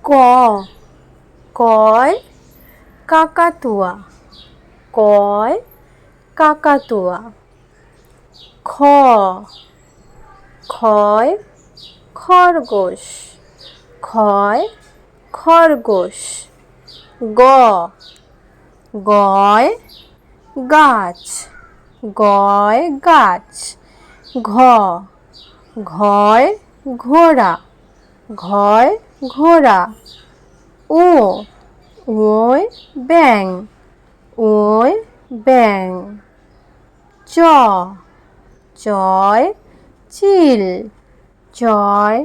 ক কয় কাকাতুয়া, কয় কাকাতুয়া। খ খয় খরগোশ, খয় খরগোশ। গ গয় গাছ, গয় গাছ। ঘ ঘয় ঘোড়া, ঘয় ঘোড়া। ও ওয় ব্যাঙ, ওয় ব্যাঙ। চ চয় চিল, চয়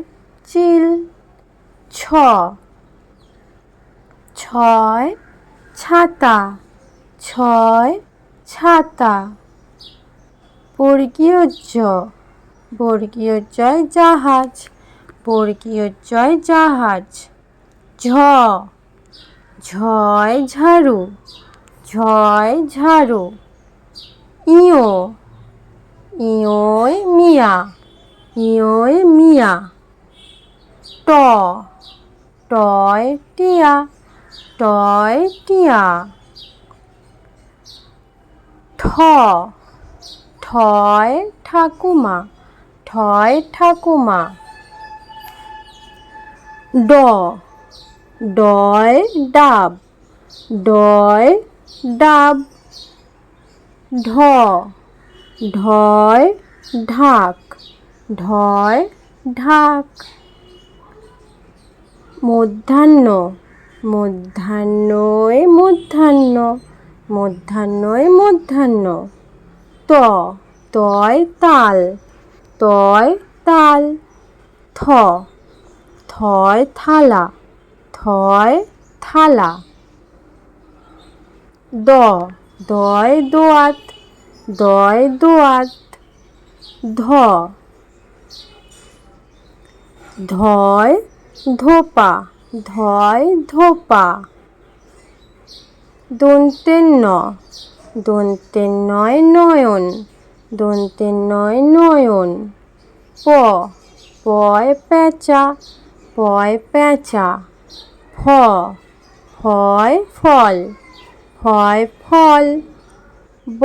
চিল। ছ ছয় ছাতা, ছয় ছাতা। বর্গীয় জ বর্গীয় জয় জাহাজ, বর্গীয় জয় জাহাজ। ঝ ঝয় ঝাড়ু, ঝয় ঝাড়ু। ইয় ইয়োয় মিয়া, ইয়োয় মিয়া। ট টয় টিয়া, টয় টিয়া। ঠ ঠয় ঠাকুমা, ঠয় ঠাকুমা। ড ডয় ডাব, ডয় ডাব। ঢ ঢয় ঢাক, ঢয় ঢাক। মধ্যাহ্ন মধ্যাহ্নয় মধ্যাহ্ন, মধ্যাহ্নয় মধ্যাহ্ন। ত তয় তাল, তয় তাল। থ থয় থালা, থয় থালা। দ দয় দোয়াত, দয় দোয়াত। ধ ধয় ধোপা, ধয় ধোপা। দন্তের ন দন্তের নয় নয়ন, দন্তের নয় নয়ন। প পয় পেঁচা, পয় পেঁচা। ফ ফয় ফল, ফয় ফল। ব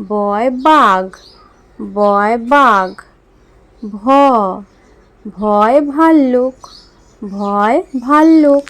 বয় বাঘ, বয় বাঘ। ভ ভয় ভাল্লুক, ভয় ভাল্লুক।